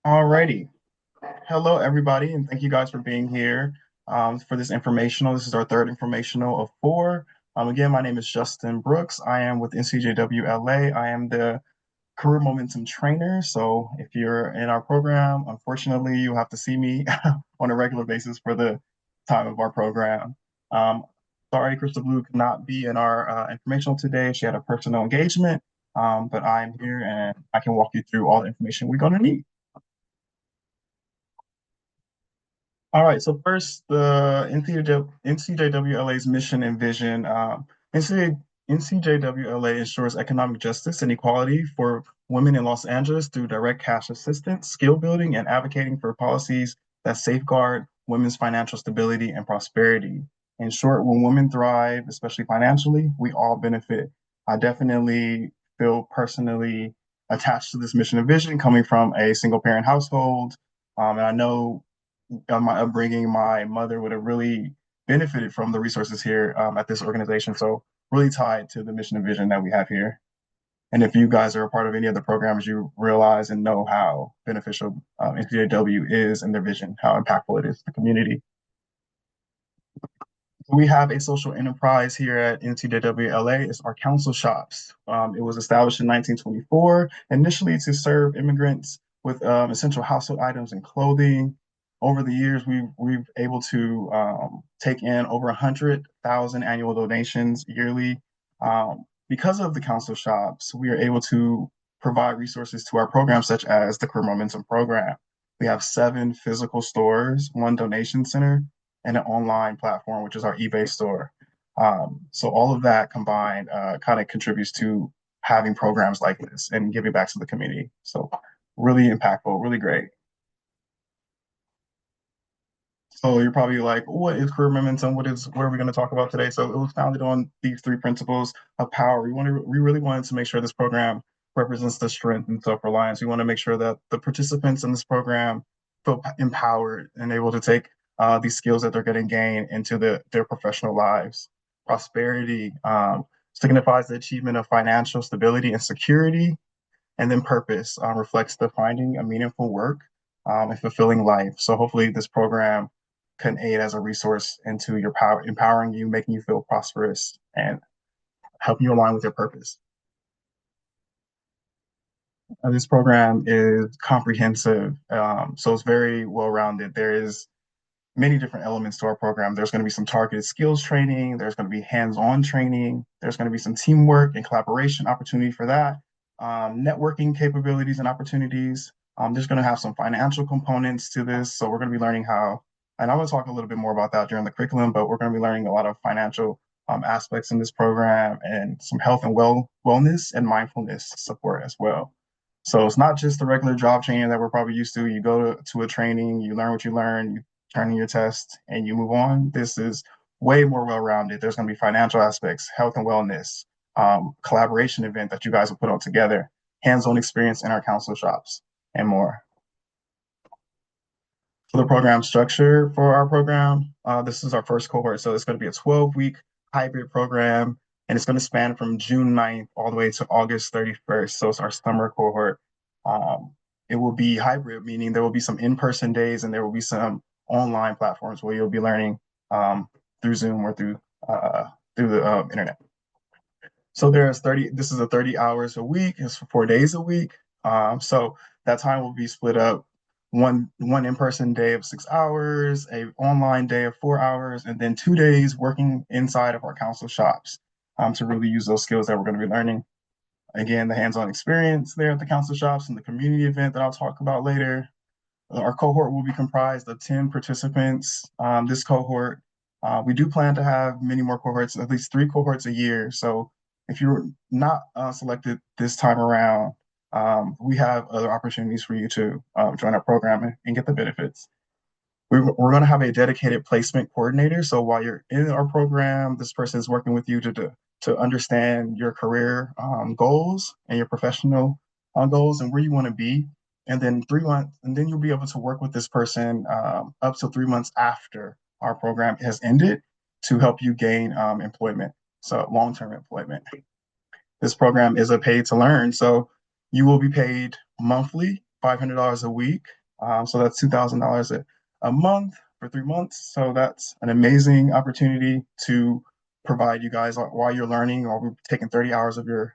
Alrighty. Hello, everybody, and thank you guys for being here for this informational. This is our third informational of four. Again, my name is Justin Brooks. I am with NCJWLA. I am the Career Momentum Trainer. So if you're in our program, unfortunately, you have to see me on a regular basis for the time of our program. Um, Sorry, Crystal Blue could not be in our informational today. She had a personal engagement, but I'm here and I can walk you through all the information we're going to need. All right, so first, the NCJWLA's mission and vision. NCJWLA ensures economic justice and equality for women in Los Angeles through direct cash assistance, skill building, and advocating for policies that safeguard women's financial stability and prosperity. In short, when women thrive, especially financially, we all benefit. I definitely feel personally attached to this mission and vision coming from a single parent household. And I know my upbringing, my mother would have really benefited from the resources here at this organization. So really tied to the mission and vision that we have here. And if you guys are a part of any of the programs, you realize and know how beneficial NCJW is and their vision, how impactful it is to the community. We have a social enterprise here at NCJWLA. It's our council shops. It was established in 1924, initially to serve immigrants with essential household items and clothing. Over the years, we've able to take in over 100,000 annual donations yearly. Because of the council shops, we are able to provide resources to our programs, such as the Career Momentum program. We have 7 physical stores, 1 donation center, and an online platform, which is our eBay store. So all of that combined kind of contributes to having programs like this and giving back to the community. So really impactful, really great. So you're probably like, what is career momentum? What are we going to talk about today? So it was founded on these 3 principles of power. We really wanted to make sure this program represents the strength and self-reliance. We want to make sure that the participants in this program feel empowered and able to take these skills that they're going to gain into their professional lives. Prosperity signifies the achievement of financial stability and security, and then purpose reflects the finding a meaningful work and fulfilling life. So hopefully this program can aid as a resource into your power, empowering you, making you feel prosperous, and helping you align with your purpose. This program is comprehensive, so it's very well-rounded. There is many different elements to our program. There's going to be some targeted skills training. There's going to be hands-on training. There's going to be some teamwork and collaboration opportunity for that. Networking capabilities and opportunities. There's going to have some financial components to this. So we're going to be learning how, and I'm going to talk a little bit more about that during the curriculum, but we're going to be learning a lot of financial aspects in this program and some health and wellness and mindfulness support as well. So it's not just the regular job training that we're probably used to. You go to a training, you learn what you learn, you turn in your test, and you move on. This is way more well-rounded. There's going to be financial aspects, health and wellness, collaboration event that you guys will put on together, hands-on experience in our council shops, and more. For the program structure for our program, this is our first cohort. So it's going to be a 12-week hybrid program, and it's going to span from June 9th all the way to August 31st. So it's our summer cohort. It will be hybrid, meaning there will be some in-person days and there will be some online platforms where you'll be learning through Zoom or through the internet. So there's 30, this is a 30 hours a week, it's 4 days a week. So that time will be split up one in-person day of 6 hours, a online day of 4 hours, and then 2 days working inside of our council shops to really use those skills that we're going to be learning. Again, the hands-on experience there at the council shops and the community event that I'll talk about later. Our cohort will be comprised of 10 participants. This cohort, we do plan to have many more cohorts, at least 3 cohorts a year. So if you're not selected this time around, we have other opportunities for you to join our program and get the benefits. We're going to have a dedicated placement coordinator. So while you're in our program, this person is working with you to understand your career goals and your professional goals and where you want to be. And then 3 months, and then you'll be able to work with this person up to 3 months after our program has ended to help you gain employment, so long-term employment. This program is a pay to learn, so you will be paid monthly, $500 a week, So that's $2,000 a month for 3 months. So that's an amazing opportunity to provide you guys while you're learning, or we're taking 30 hours of your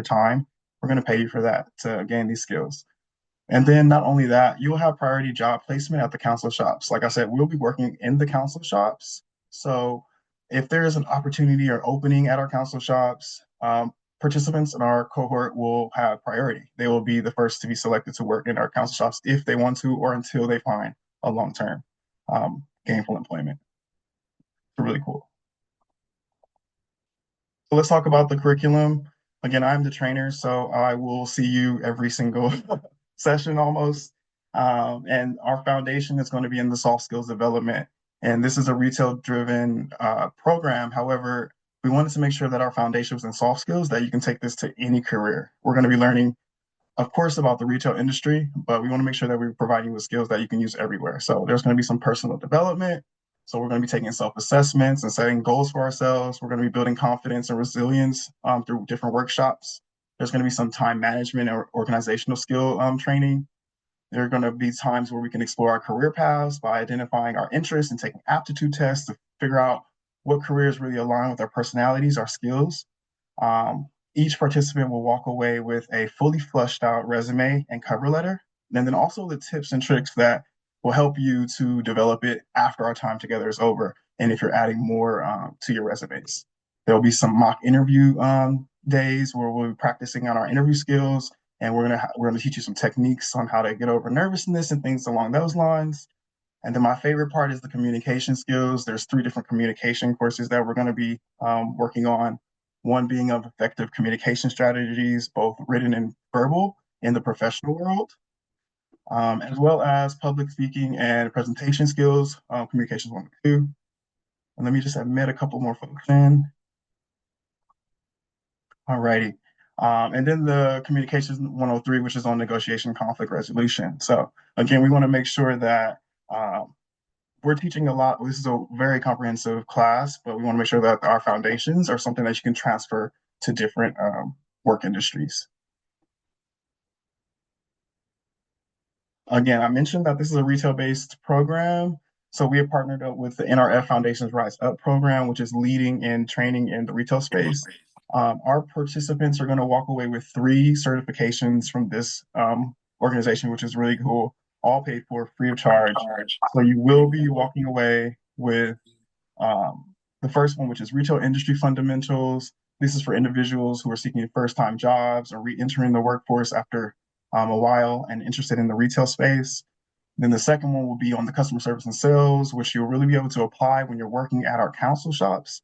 time. We're going to pay you for that to gain these skills. And then not only that, you'll have priority job placement at the council shops. Like I said, we'll be working in the council shops. So if there is an opportunity or opening at our council shops, participants in our cohort will have priority. They will be the first to be selected to work in our council shops if they want to, or until they find a long-term gainful employment. It's really cool. So let's talk about the curriculum. Again, I'm the trainer, so I will see you every single session almost. And our foundation is going to be in the soft skills development. And this is a retail-driven program. However, we wanted to make sure that our foundation was in soft skills, that you can take this to any career. We're going to be learning, of course, about the retail industry, but we want to make sure that we're providing you with skills that you can use everywhere. So there's going to be some personal development. So we're going to be taking self-assessments and setting goals for ourselves. We're going to be building confidence and resilience through different workshops. There's going to be some time management or organizational skill training. There are going to be times where we can explore our career paths by identifying our interests and taking aptitude tests to figure out what careers really align with our personalities, our skills. Um, each participant will walk away with a fully fleshed out resume and cover letter, and then also the tips and tricks that will help you to develop it after our time together is over. And if you're adding more to your resumes, there'll be some mock interview days where we'll be practicing on our interview skills, and we're gonna teach you some techniques on how to get over nervousness and things along those lines. And then my favorite part is the communication skills. There's 3 different communication courses that we're going to be working on. One being of effective communication strategies, both written and verbal in the professional world, as well as public speaking and presentation skills, communications 1 and 2. And let me just admit a couple more folks in. Alrighty. And then the communications 103, which is on negotiation conflict resolution. So again, we want to make sure that we're teaching a lot. This is a very comprehensive class, but we want to make sure that our foundations are something that you can transfer to different work industries. Again, I mentioned that this is a retail-based program. So we have partnered up with the NRF Foundation's Rise Up program, which is leading in training in the retail space. Our participants are going to walk away with 3 certifications from this organization, which is really cool, all paid for free of charge. So you will be walking away with the first one, which is retail industry fundamentals. This is for individuals who are seeking first-time jobs or re-entering the workforce after a while and interested in the retail space. Then the second one will be on the customer service and sales, which you'll really be able to apply when you're working at our council shops.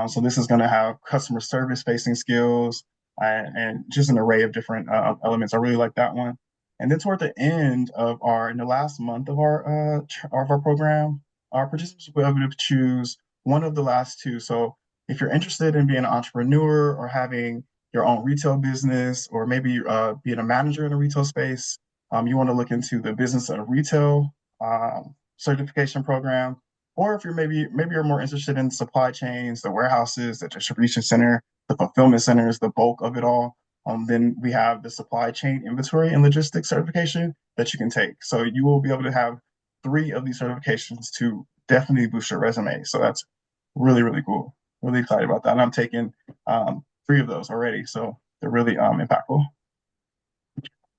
So this is going to have customer service facing skills and just an array of different elements. I really like that one. And then toward the end of in the last month of our program, our participants will be able to choose one of the last 2. So if you're interested in being an entrepreneur or having your own retail business, or maybe being a manager in a retail space, you want to look into the business of retail certification program. Or if you're maybe you're more interested in supply chains, the warehouses, the distribution center, the fulfillment centers, the bulk of it all, then we have the supply chain inventory and logistics certification that you can take. So you will be able to have 3 of these certifications to definitely boost your resume. So that's really, really cool. Really excited about that. And I'm taking 3 of those already. So they're really impactful.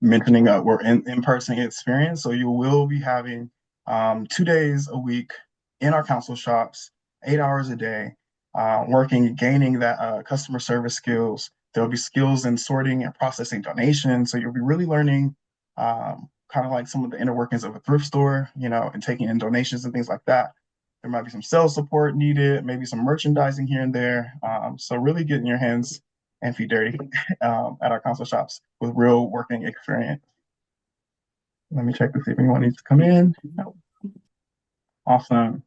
Mentioning we're in-person experience. So you will be having 2 days a week in our council shops, 8 hours a day, working, gaining that customer service skills. There'll be skills in sorting and processing donations. So you'll be really learning kind of like some of the inner workings of a thrift store, and taking in donations and things like that. There might be some sales support needed, maybe some merchandising here and there. So really getting your hands and feet dirty at our council shops with real working experience. Let me check to see if anyone needs to come in. No. Awesome.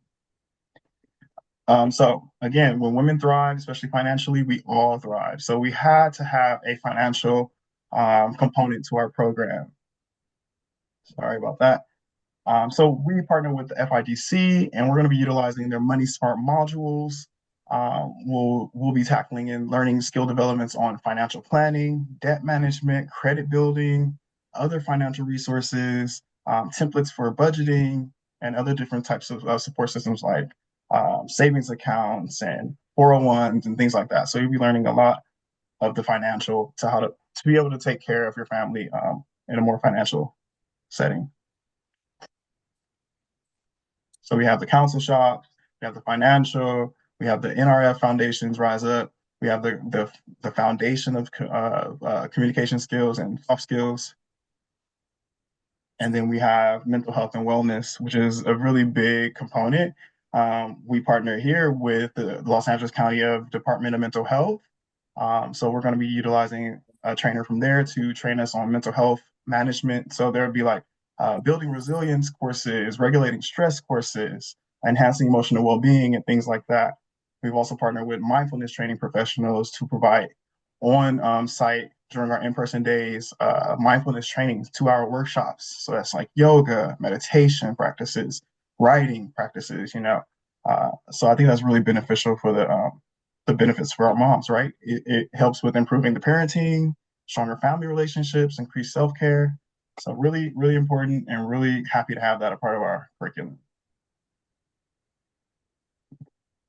So again, when women thrive, especially financially, we all thrive. So we had to have a financial component to our program. Sorry about that. So we partner with the FIDC, and we're going to be utilizing their Money Smart modules. We'll be tackling and learning skill developments on financial planning, debt management, credit building, other financial resources, templates for budgeting, and other different types of support systems like savings accounts and 401s and things like that. So you'll be learning a lot of the financial to how to be able to take care of your family in a more financial setting. So we have the council shops, we have the financial, we have the NRF foundations rise up, we have the foundation of communication skills and soft skills, and then we have mental health and wellness, which is a really big component. We partner here with the Los Angeles County Department of Mental Health. So we're going to be utilizing a trainer from there to train us on mental health management. So there would be like building resilience courses, regulating stress courses, enhancing emotional well-being, and things like that. We've also partnered with mindfulness training professionals to provide on-site during our in-person days, mindfulness trainings, 2-hour workshops. So that's like yoga, meditation practices, writing practices, you know. So I think that's really beneficial for the benefits for our moms, right? It helps with improving the parenting, stronger family relationships, increased self-care. So really, really important and really happy to have that a part of our curriculum.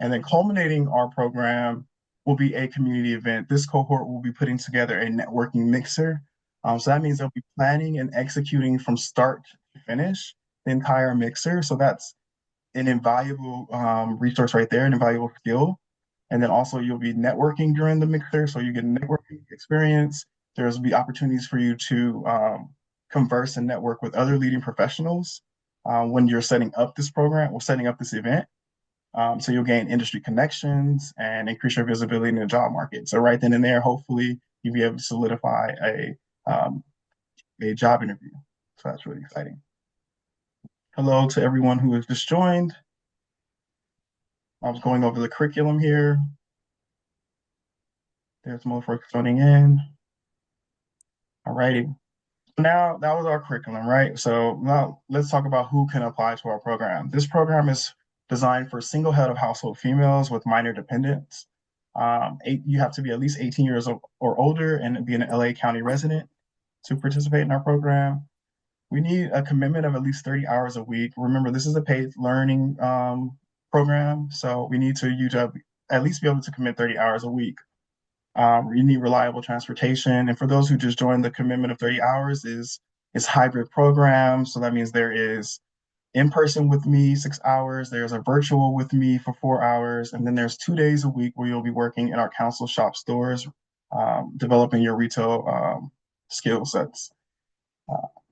And then culminating our program will be a community event. This cohort will be putting together a networking mixer. So that means they'll be planning and executing from start to finish the entire mixer. So that's an invaluable resource right there, an invaluable skill. And then also you'll be networking during the mixer. So you get a networking experience. There's be opportunities for you to converse and network with other leading professionals when you're setting up this program or setting up this event. So you'll gain industry connections and increase your visibility in the job market. So right then and there, hopefully you'll be able to solidify a job interview. So that's really exciting. Hello to everyone who has just joined. I was going over the curriculum here. There's more folks joining in. All righty. Now that was our curriculum, right? So now let's talk about who can apply to our program. This program is designed for single head of household females with minor dependents. You have to be at least 18 years or older and be an LA County resident to participate in our program. We need a commitment of at least 30 hours a week. Remember, this is a paid learning program, so we need you to at least be able to commit 30 hours a week. You need reliable transportation. And for those who just joined, the commitment of 30 hours is hybrid program. So that means there is in-person with me 6 hours, there's a virtual with me for 4 hours, and then there's 2 days a week where you'll be working in our council shop stores, developing your retail skill sets.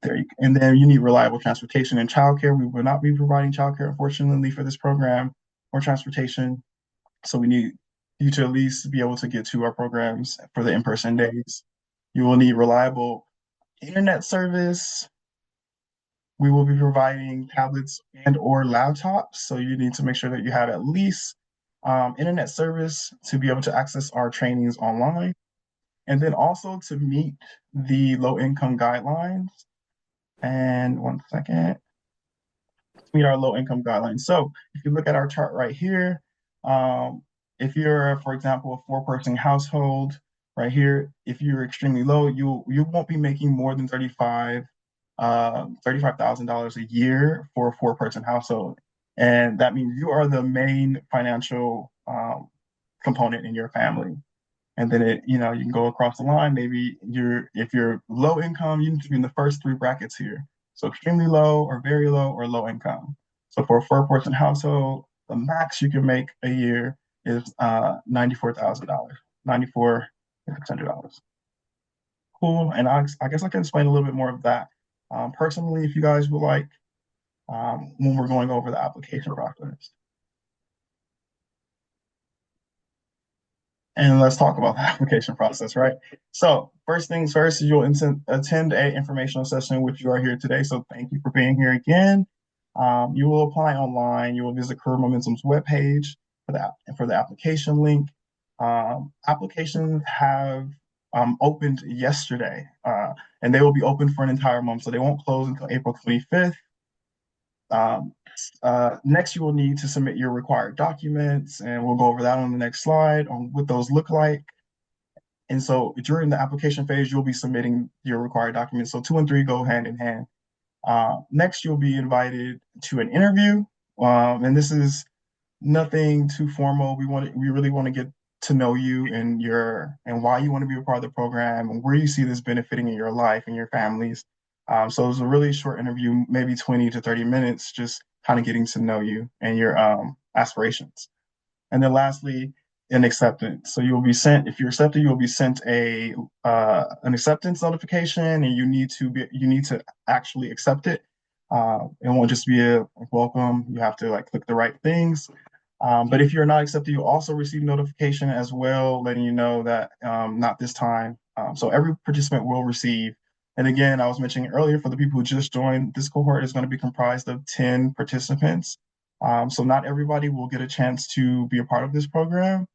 And then you need reliable transportation and childcare. We will not be providing childcare, unfortunately, for this program or transportation. So we need you to at least be able to get to our programs for the in-person days. You will need reliable internet service. We will be providing tablets and or laptops. So you need to make sure that you have at least internet service to be able to access our trainings online. And then also to meet the low income guidelines. And one second. Meet our low income guidelines. So if you look at our chart right here, if you're, for example, a 4-person household, right here, if you're extremely low, you won't be making more than $35,000 a year for a 4-person household, and that means you are the main financial component in your family. And then you can go across the line. Maybe if you're low income, you need to be in the first 3 brackets here. So extremely low or very low or low income. So for a 4-person household, the max you can make a year is $94,000, $94,600. Cool. And I guess I can explain a little bit more of that personally, if you guys would like, when we're going over the application process. And let's talk about the application process, right? So first things first is you'll attend a informational session, which you are here today. So thank you for being here again. You will apply online. You will visit Career Momentum's webpage for the application link. Applications have opened yesterday, and they will be open for an entire month. So they won't close until April 25th. Next, you will need to submit your required documents, and we'll go over that on the next slide on what those look like. And so during the application phase, you'll be submitting your required documents. So 2 and 3 go hand in hand. Next, you'll be invited to an interview, and this is nothing too formal. We really want to get to know you and why you want to be a part of the program and where you see this benefiting in your life and your families. So it's a really short interview, maybe 20 to 30 minutes, just kind of getting to know you and your aspirations. And then lastly, an acceptance. So you'll be sent, if you're accepted, you'll be sent a an acceptance notification, and you need to actually accept it. It won't just be a welcome. You have to like click the right things. But if you're not accepted, you'll also receive notification as well, letting you know that not this time. So every participant will receive. And again, I was mentioning earlier for the people who just joined, this cohort is going to be comprised of 10 participants. So not everybody will get a chance to be a part of this program.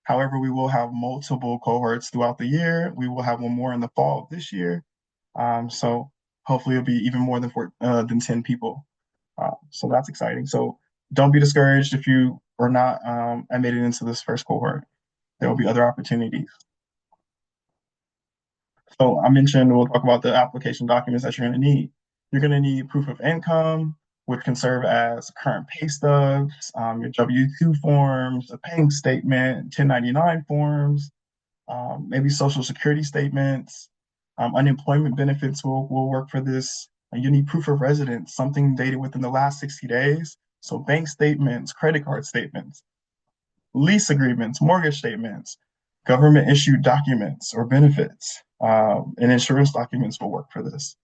However, we will have multiple cohorts throughout the year. We will have one more in the fall of this year. So hopefully it'll be even more than 10 people. So that's exciting. So don't be discouraged if you are not admitted into this first cohort. There will be other opportunities. So I mentioned we'll talk about the application documents that you're going to need. You're going to need proof of income, which can serve as current pay stubs, your W-2 forms, a paying statement, 1099 forms, maybe social security statements, unemployment benefits will work for this. You need proof of residence, something dated within the last 60 days. So bank statements, credit card statements, lease agreements, mortgage statements, government issued documents or benefits, and insurance documents will work for this.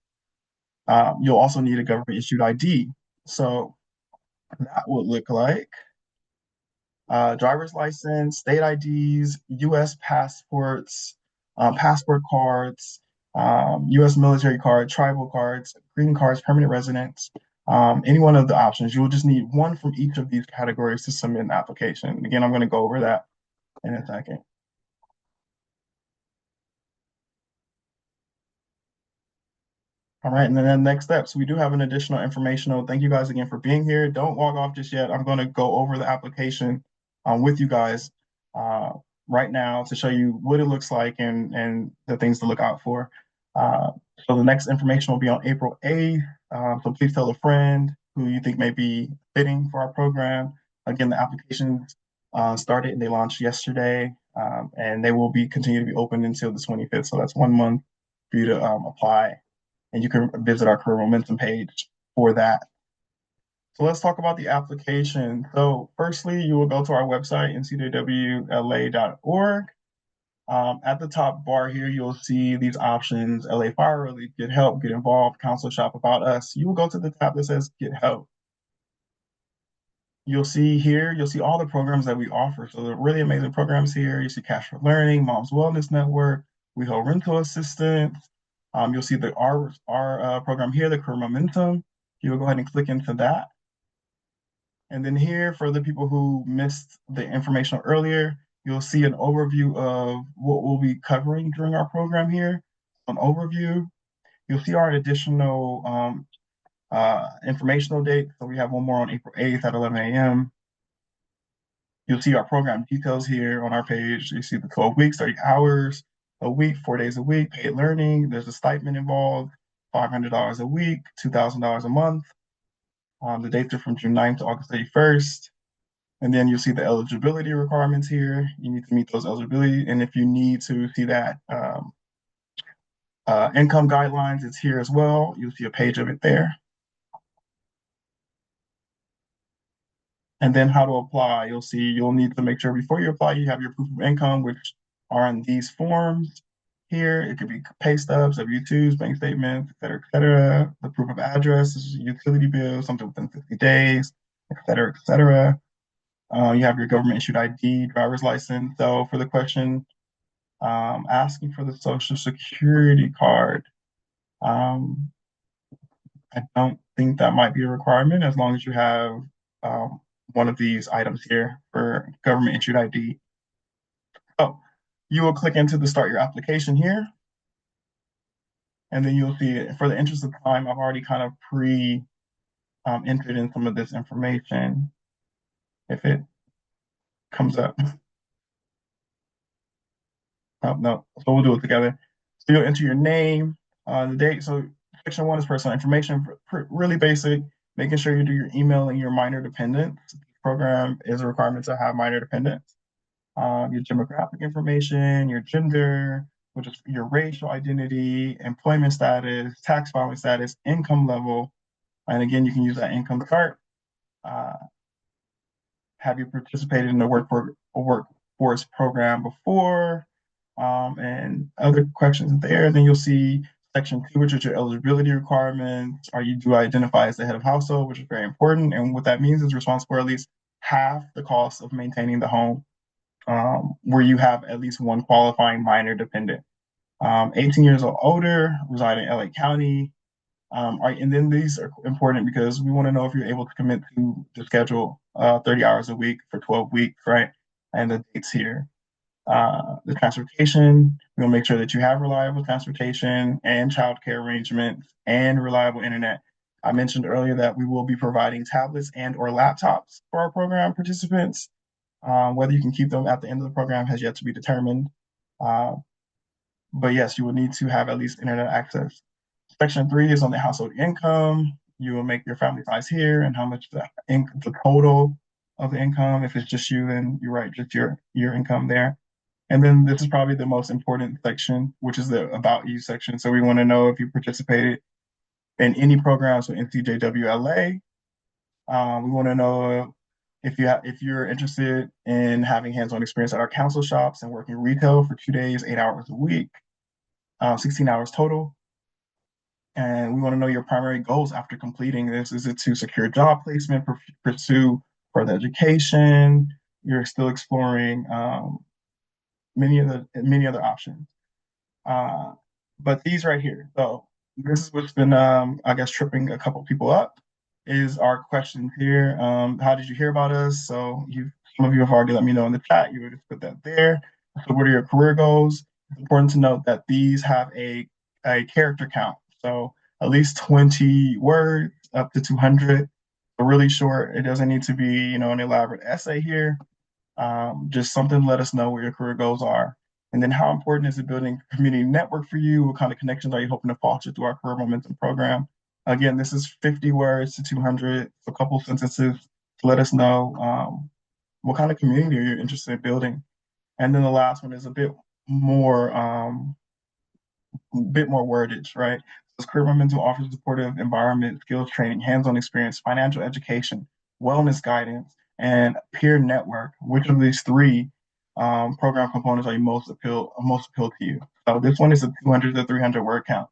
You'll also need a government issued ID. So that would look like driver's license, state IDs, US passports, passport cards, US military card, tribal cards, green cards, permanent residence, any one of the options. You will just need one from each of these categories to submit an application. Again, I'm going to go over that in a second. All right, and then next steps, we do have an additional informational. Thank you guys again for being here. Don't log off just yet. I'm going to go over the application with you guys uh, right now to show you what it looks like and the things to look out for. Uh, so the next information will be on April 8th. So please tell a friend who you think may be fitting for our program. Again, the applications started and they launched yesterday, and they will be continue to be open until the 25th. So that's 1 month for you to apply, and you can visit our career momentum page for that. So let's talk about the application. So firstly, you will go to our website, ncjwla.org. At the top bar here, you'll see these options: LA Fire Relief, Get Help, Get Involved, Counsel Shop About Us. You will go to the tab that says Get Help. You'll see all the programs that we offer. So the really amazing programs here. You see Cash for Learning, Mom's Wellness Network, We Hold Rental Assistance. You'll see our program here, the Career Momentum. You'll go ahead and click into that. And then here, for the people who missed the information earlier, you'll see an overview of what we'll be covering during our program here. An overview. You'll see our additional informational date. So we have one more on April 8th at 11 a.m. You'll see our program details here on our page. You see the 12 weeks, 30 hours a week, 4 days a week, paid learning. There's a stipend involved, $500 a week, $2,000 a month. The dates are from June 9th to August 31st. And then you'll see the eligibility requirements here. You need to meet those eligibility. And if you need to see that income guidelines, it's here as well. You'll see a page of it there. And then how to apply. You'll need to make sure before you apply, you have your proof of income, which are in these forms here. It could be pay stubs, W-2s, bank statements, et cetera, et cetera. The proof of address is utility bill, something within 50 days, et cetera, et cetera. You have your government issued ID, driver's license. So for the question, asking for the social security card, I don't think that might be a requirement as long as you have one of these items here for government issued ID. So you will click into the start your application here. And then you'll see it. For the interest of time, I've already kind of entered in some of this information if it comes up. Oh, no, so we'll do it together. So you'll enter your name, the date. So Section 1 is personal information, really basic, making sure you do your email and your minor dependents. The program is a requirement to have minor dependents. Your demographic information, your gender, which is your racial identity, employment status, tax filing status, income level. And again, you can use that income chart. Uh, have you participated in the workforce program before? And other questions there. Then you'll see section 2, which is your eligibility requirements. Do identify as the head of household, which is very important. And what that means is responsible for at least half the cost of maintaining the home, where you have at least one qualifying minor dependent. 18 years or older, reside in LA County. And then these are important because we want to know if you're able to commit to the schedule, 30 hours a week for 12 weeks, right? And the dates here. The transportation, we'll make sure that you have reliable transportation and childcare arrangements and reliable internet. I mentioned earlier that we will be providing tablets and or laptops for our program participants. Whether you can keep them at the end of the program has yet to be determined. Uh, but yes, you will need to have at least internet access. Section 3 is on the household income. You will make your family size here and how much the total of the income. If it's just you, then you write just your income there. And then this is probably the most important section, which is the About You section. So we want to know if you participated in any programs with NCJWLA. We want to know if you're interested in having hands-on experience at our council shops and working retail for 2 days, 8 hours a week, 16 hours total. And we want to know your primary goals after completing this. Is it to secure job placement, pursue further education? You're still exploring many other options. Uh, but these right here, so this is what's been, I guess, tripping a couple people up is our questions here. How did you hear about us? So some of you have already let me know in the chat. You would just put that there. So what are your career goals? It's important to note that these have a character count. So at least 20 words up to 200. So really short. It doesn't need to be, an elaborate essay here. Just something to let us know what your career goals are. And then how important is it building a community network for you? What kind of connections are you hoping to foster through our Career Momentum program? Again, this is 50 words to 200, a couple sentences to let us know what kind of community are you interested in building. And then the last one is a bit more wordage, right? So Career Momentum offers a supportive environment, skills training, hands-on experience, financial education, wellness guidance, and peer network. Which of these three program components are you most appeal to you? So this one is a 200 to 300 word count.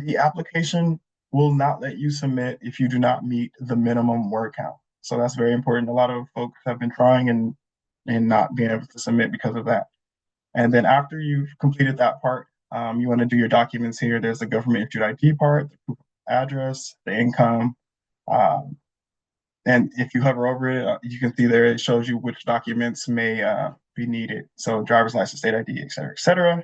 The application will not let you submit if you do not meet the minimum word count. So that's very important. A lot of folks have been trying and not being able to submit because of that. And then after you've completed that part, you want to do your documents here. There's the government issued ID part, the proof of address, the income. And if you hover over it, you can see there it shows you which documents may be needed. So driver's license, state ID, et cetera, et cetera.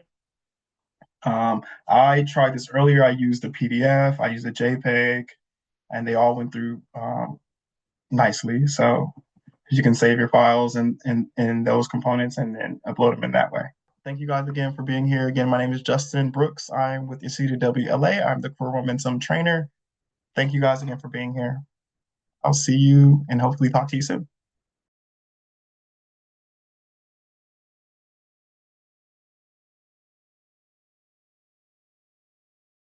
I tried this earlier. I used the PDF, I used the JPEG, and they all went through nicely. So you can save your files in those components and then upload them in that way. Thank you guys again for being here. Again, my name is Justin Brooks. I'm with NCJWLA. I'm the Career Momentum trainer. Thank you guys again for being here. I'll see you and hopefully talk to you soon.